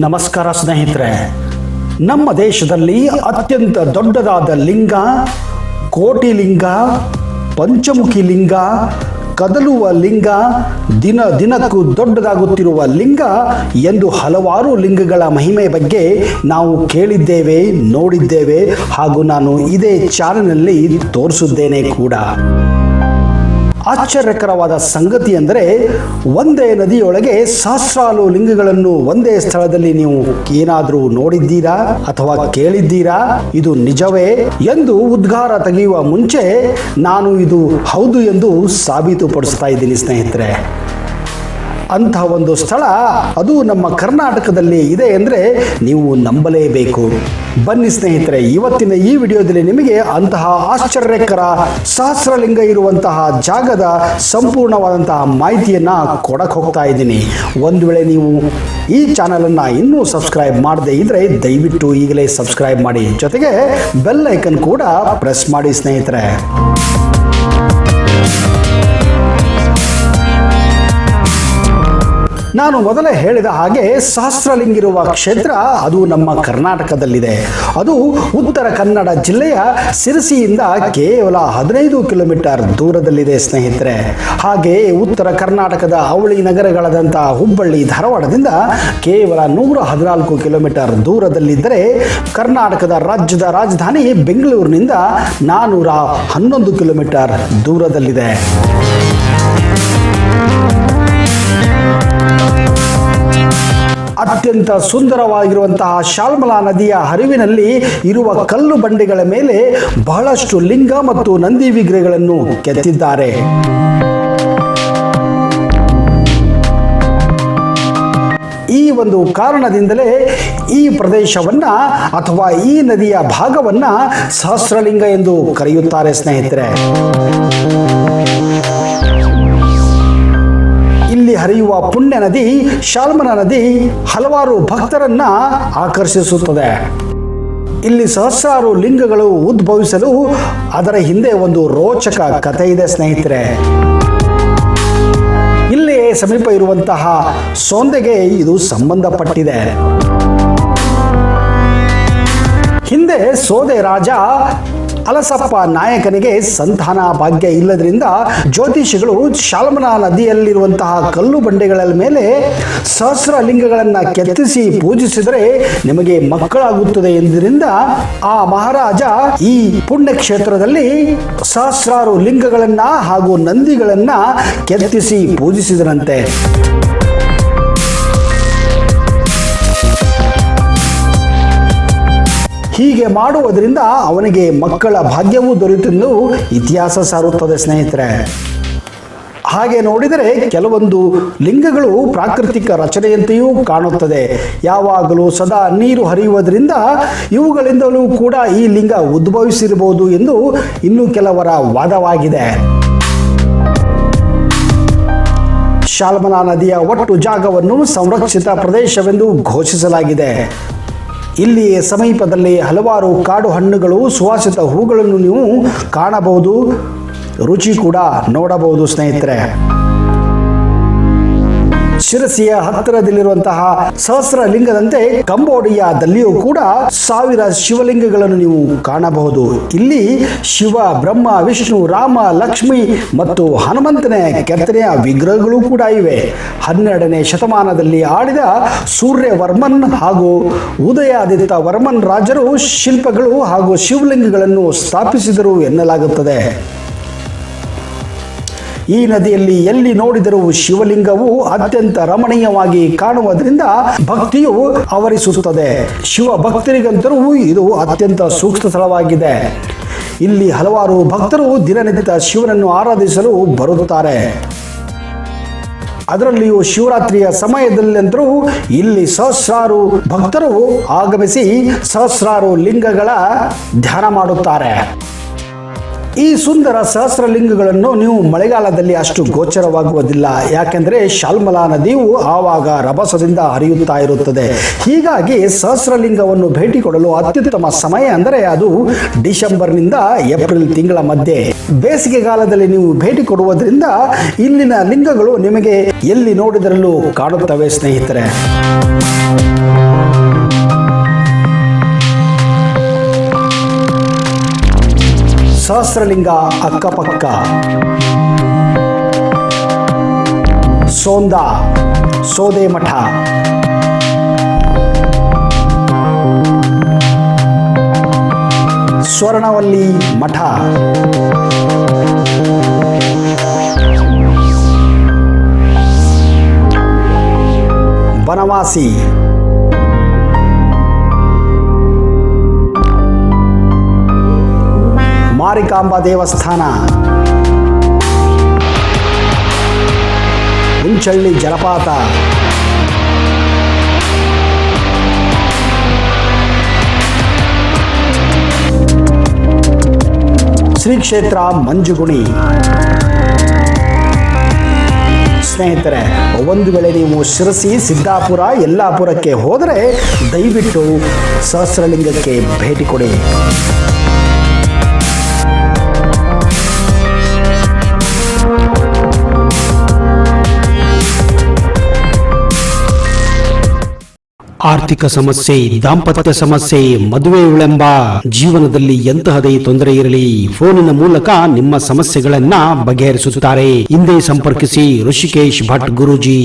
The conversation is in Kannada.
ನಮಸ್ಕಾರ ಸ್ನೇಹಿತರೆ. ನಮ್ಮ ದೇಶದಲ್ಲಿ ಅತ್ಯಂತ ದೊಡ್ಡದಾದ ಲಿಂಗ ಕೋಟಿ ಲಿಂಗ, ಪಂಚಮುಖಿ ಲಿಂಗ, ಕದಲುವ ಲಿಂಗ, ದಿನ ದಿನಕ್ಕೂ ದೊಡ್ಡದಾಗುತ್ತಿರುವ ಲಿಂಗ ಎಂದು ಹಲವಾರು ಲಿಂಗಗಳ ಮಹಿಮೆ ಬಗ್ಗೆ ನಾವು ಕೇಳಿದ್ದೇವೆ, ನೋಡಿದ್ದೇವೆ ಹಾಗೂ ನಾನು ಇದೇ ಚಾನೆಲ್ನಲ್ಲಿ ತೋರಿಸಿದ್ದೇನೆ ಕೂಡ. ಆಶ್ಚರ್ಯಕರವಾದ ಸಂಗತಿ ಎಂದರೆ ಒಂದೇ ನದಿಯೊಳಗೆ ಸಹಸ್ರಾರು ಲಿಂಗಗಳನ್ನು ಒಂದೇ ಸ್ಥಳದಲ್ಲಿ ನೀವು ಏನಾದರೂ ನೋಡಿದ್ದೀರಾ ಅಥವಾ ಕೇಳಿದ್ದೀರಾ? ಇದು ನಿಜವೇ ಎಂದು ಉದ್ಗಾರ ತೆಗೆಯುವ ಮುಂಚೆ ನಾನು ಇದು ಹೌದು ಎಂದು ಸಾಬೀತುಪಡಿಸ್ತಾ ಇದ್ದೀನಿ ಸ್ನೇಹಿತರೆ. ಅಂತಹ ಒಂದು ಸ್ಥಳ ಅದು ನಮ್ಮ ಕರ್ನಾಟಕದಲ್ಲಿ ಇದೆ ಅಂದರೆ ನೀವು ನಂಬಲೇಬೇಕು. ಬನ್ನಿ ಸ್ನೇಹಿತರೆ, ಇವತ್ತಿನ ಈ ವಿಡಿಯೋದಲ್ಲಿ ನಿಮಗೆ ಅಂತಹ ಆಶ್ಚರ್ಯಕರ ಸಹಸ್ರಲಿಂಗ ಇರುವಂತಹ ಜಾಗದ ಸಂಪೂರ್ಣವಾದಂತಹ ಮಾಹಿತಿಯನ್ನು ಕೊಡಕ್ಕೆ ಹೋಗ್ತಾ ಇದ್ದೀನಿ. ಒಂದು ವೇಳೆ ನೀವು ಈ ಚಾನಲನ್ನು ಇನ್ನೂ ಸಬ್ಸ್ಕ್ರೈಬ್ ಮಾಡದೇ ಇದ್ದರೆ ದಯವಿಟ್ಟು ಈಗಲೇ ಸಬ್ಸ್ಕ್ರೈಬ್ ಮಾಡಿ, ಜೊತೆಗೆ ಬೆಲ್ ಐಕನ್ ಕೂಡ ಪ್ರೆಸ್ ಮಾಡಿ ಸ್ನೇಹಿತರೆ. ನಾನು ಮೊದಲೇ ಹೇಳಿದ ಹಾಗೆ ಸಹಸ್ರಲಿಂಗಿರುವ ಕ್ಷೇತ್ರ ಅದು ನಮ್ಮ ಕರ್ನಾಟಕದಲ್ಲಿದೆ. ಅದು ಉತ್ತರ ಕನ್ನಡ ಜಿಲ್ಲೆಯ ಸಿರಸಿಯಿಂದ ಕೇವಲ 15 ಕಿಲೋಮೀಟರ್ ದೂರದಲ್ಲಿದೆ ಸ್ನೇಹಿತರೆ. ಹಾಗೆ ಉತ್ತರ ಕರ್ನಾಟಕದ ಅವಳಿ ನಗರಗಳಾದಂಥ ಹುಬ್ಬಳ್ಳಿ, ಧಾರವಾಡದಿಂದ ಕೇವಲ 114 ಕಿಲೋಮೀಟರ್ ದೂರದಲ್ಲಿದ್ದರೆ, ಕರ್ನಾಟಕದ ರಾಜ್ಯದ ರಾಜಧಾನಿ ಬೆಂಗಳೂರಿನಿಂದ 411 ಕಿಲೋಮೀಟರ್ ದೂರದಲ್ಲಿದೆ. ಅತ್ಯಂತ ಸುಂದರವಾಗಿರುವಂತಹ ಶಾಲ್ಮಲಾ ನದಿಯ ಹರಿವಿನಲ್ಲಿ ಇರುವ ಕಲ್ಲು ಬಂಡೆಗಳ ಮೇಲೆ ಬಹಳಷ್ಟು ಲಿಂಗ ಮತ್ತು ನಂದಿ ವಿಗ್ರಹಗಳನ್ನು ಕೆತ್ತಿದ್ದಾರೆ. ಈ ಒಂದು ಕಾರಣದಿಂದಲೇ ಈ ಪ್ರದೇಶವನ್ನ ಅಥವಾ ಈ ನದಿಯ ಭಾಗವನ್ನ ಸಹಸ್ರಲಿಂಗ ಎಂದು ಕರೆಯುತ್ತಾರೆ ಸ್ನೇಹಿತರೆ. ಇಲ್ಲಿ ಹರಿಯುವ ಪುಣ್ಯ ನದಿ ಶಾಲ್ಮಲಾ ನದಿ ಹಲವಾರು ಭಕ್ತರನ್ನ ಆಕರ್ಷಿಸುತ್ತದೆ. ಇಲ್ಲಿ ಸಹಸ್ರಾರು ಲಿಂಗಗಳು ಉದ್ಭವಿಸಲು ಅದರ ಹಿಂದೆ ಒಂದು ರೋಚಕ ಕಥೆ ಇದೆ ಸ್ನೇಹಿತರೆ. ಇಲ್ಲಿ ಸಮೀಪ ಇರುವಂತಹ ಸೋಂದೆಗೆ ಇದು ಸಂಬಂಧಪಟ್ಟಿದೆ. ಹಿಂದೆ ಸೋದೆ ರಾಜ ಅಲಸಪ್ಪ ನಾಯಕನಿಗೆ ಸಂತಾನ ಭಾಗ್ಯ ಇಲ್ಲದ್ರಿಂದ ಜ್ಯೋತಿಷಿಗಳು ಶಾಲ್ಮಲಾ ನದಿಯಲ್ಲಿರುವಂತಹ ಕಲ್ಲು ಬಂಡೆಗಳ ಮೇಲೆ ಸಹಸ್ರ ಲಿಂಗಗಳನ್ನು ಕೆತ್ತಿಸಿ ಪೂಜಿಸಿದರೆ ನಿಮಗೆ ಮಕ್ಕಳಾಗುತ್ತದೆ ಎಂದರಿಂದ ಆ ಮಹಾರಾಜ ಈ ಪುಣ್ಯಕ್ಷೇತ್ರದಲ್ಲಿ ಸಹಸ್ರಾರು ಲಿಂಗಗಳನ್ನ ಹಾಗೂ ನಂದಿಗಳನ್ನ ಕೆತ್ತಿಸಿ ಪೂಜಿಸಿದರಂತೆ. ಹೀಗೆ ಮಾಡುವುದರಿಂದ ಅವನಿಗೆ ಮಕ್ಕಳ ಭಾಗ್ಯವೂ ದೊರೆತೆಂದು ಇತಿಹಾಸ ಸಾರುತ್ತದೆ ಸ್ನೇಹಿತರೆ. ಹಾಗೆ ನೋಡಿದರೆ ಕೆಲವೊಂದು ಲಿಂಗಗಳು ಪ್ರಾಕೃತಿಕ ರಚನೆಯಂತೆಯೂ ಕಾಣುತ್ತದೆ. ಯಾವಾಗಲೂ ಸದಾ ನೀರು ಹರಿಯುವುದರಿಂದ ಇವುಗಳಿಂದಲೂ ಕೂಡ ಈ ಲಿಂಗ ಉದ್ಭವಿಸಿರಬಹುದು ಎಂದು ಇನ್ನೂ ಕೆಲವರ ವಾದವಾಗಿದೆ. ಶಾಲ್ಮಲಾ ನದಿಯ ಒಟ್ಟು ಜಾಗವನ್ನು ಸಂರಕ್ಷಿತ ಪ್ರದೇಶವೆಂದು ಘೋಷಿಸಲಾಗಿದೆ. ಇಲ್ಲಿ ಸಮೀಪದಲ್ಲಿ ಹಲವಾರು ಕಾಡು ಹಣ್ಣುಗಳು, ಸುವಾಸಿತ ಹೂಗಳನ್ನು ನೀವು ಕಾಣಬಹುದು, ರುಚಿ ಕೂಡ ನೋಡಬಹುದು ಸ್ನೇಹಿತರೆ. ಶಿರಸಿಯ ಹತ್ತಿರದಲ್ಲಿರುವಂತಹ ಸಹಸ್ರಲಿಂಗದಂತೆ ಕಂಬೋಡಿಯಾದಲ್ಲಿಯೂ ಕೂಡ 1000 ಶಿವಲಿಂಗಗಳನ್ನು ನೀವು ಕಾಣಬಹುದು. ಇಲ್ಲಿ ಶಿವ, ಬ್ರಹ್ಮ, ವಿಷ್ಣು, ರಾಮ, ಲಕ್ಷ್ಮಿ ಮತ್ತು ಹನುಮಂತನ ಕೆತ್ತನೆಯ ವಿಗ್ರಹಗಳು ಕೂಡ ಇವೆ. 12ನೇ ಶತಮಾನದಲ್ಲಿ ಆಳಿದ ಸೂರ್ಯವರ್ಮನ್ ಹಾಗೂ ಉದಯಾದಿತ್ಯ ವರ್ಮನ್ ರಾಜರು ಶಿಲ್ಪಗಳು ಹಾಗೂ ಶಿವಲಿಂಗಗಳನ್ನು ಸ್ಥಾಪಿಸಿದರು ಎನ್ನಲಾಗುತ್ತದೆ. ಈ ನದಿಯಲ್ಲಿ ಎಲ್ಲಿ ನೋಡಿದರೂ ಶಿವಲಿಂಗವು ಅತ್ಯಂತ ರಮಣೀಯವಾಗಿ ಕಾಣುವುದರಿಂದ ಭಕ್ತಿಯು ಆವರಿಸುತ್ತದೆ. ಶಿವ ಭಕ್ತರಿಗಂತರೂ ಇದು ಅತ್ಯಂತ ಸೂಕ್ಷ್ಮ ಸ್ಥಳವಾಗಿದೆ. ಇಲ್ಲಿ ಹಲವಾರು ಭಕ್ತರು ದಿನನಿತ್ಯ ಶಿವನನ್ನು ಆರಾಧಿಸಲು ಬರುತ್ತಾರೆ. ಅದರಲ್ಲಿಯೂ ಶಿವರಾತ್ರಿಯ ಸಮಯದಲ್ಲಂತರೂ ಇಲ್ಲಿ ಸಹಸ್ರಾರು ಭಕ್ತರು ಆಗಮಿಸಿ ಸಹಸ್ರಾರು ಲಿಂಗಗಳ ಧ್ಯಾನ ಮಾಡುತ್ತಾರೆ. ಈ ಸುಂದರ ಸಹಸ್ರಲಿಂಗಗಳನ್ನು ನೀವು ಮಳೆಗಾಲದಲ್ಲಿ ಅಷ್ಟು ಗೋಚರವಾಗುವುದಿಲ್ಲ, ಯಾಕೆಂದ್ರೆ ಶಾಲ್ಮಲಾ ನದಿಯು ಆವಾಗ ರಭಸದಿಂದ ಹರಿಯುತ್ತಾ ಇರುತ್ತದೆ. ಹೀಗಾಗಿ ಸಹಸ್ರಲಿಂಗವನ್ನು ಭೇಟಿ ಕೊಡಲು ಅತ್ಯುತ್ತಮ ಸಮಯ ಅಂದರೆ ಅದು ಡಿಸೆಂಬರ್ನಿಂದ ಏಪ್ರಿಲ್ ತಿಂಗಳ ಮಧ್ಯೆ. ಬೇಸಿಗೆಗಾಲದಲ್ಲಿ ನೀವು ಭೇಟಿ ಕೊಡುವುದರಿಂದ ಇಲ್ಲಿನ ಲಿಂಗಗಳು ನಿಮಗೆ ಎಲ್ಲಿ ನೋಡಿದರಲ್ಲೂ ಕಾಣುತ್ತವೆ ಸ್ನೇಹಿತರೆ. ಸಹಸ್ರಲಿಂಗ ಅಕ್ಕಪಕ್ಕ ಸೋಂದ ಸೋದೆ ಮಠ, ಸ್ವರ್ಣವಲ್ಲಿ ಮಠ, ಬನವಾಸಿ, ಮಾರಿಕಾಂಬಾ ದೇವಸ್ಥಾನ, ಹುಂಚಳ್ಳಿ ಜಲಪಾತ, ಶ್ರೀ ಕ್ಷೇತ್ರ ಮಂಜುಗುಣಿ. ಸ್ನೇಹಿತರೆ, ಒಂದು ವೇಳೆ ನೀವು ಶಿರಸಿ, ಸಿದ್ದಾಪುರ, ಯಲ್ಲಾಪುರಕ್ಕೆ ಹೋದರೆ ದಯವಿಟ್ಟು ಸಹಸ್ರಲಿಂಗಕ್ಕೆ ಭೇಟಿ ಕೊಡಿ. ಆರ್ಥಿಕ ಸಮಸ್ಯೆ, ದಾಂಪತ್ಯ ಸಮಸ್ಯೆ, ಮದುವೆ ವಿಳಂಬ, ಜೀವನದಲ್ಲಿ ಎಂತಹದೇ ತೊಂದರೆ ಇರಲಿ ಫೋನಿನ ಮೂಲಕ ನಿಮ್ಮ ಸಮಸ್ಯೆಗಳನ್ನ ಬಗೆಹರಿಸುತ್ತಾರೆ. ಹಿಂದೆ ಸಂಪರ್ಕಿಸಿ ಋಷಿಕೇಶ್ ಭಟ್ ಗುರೂಜಿ.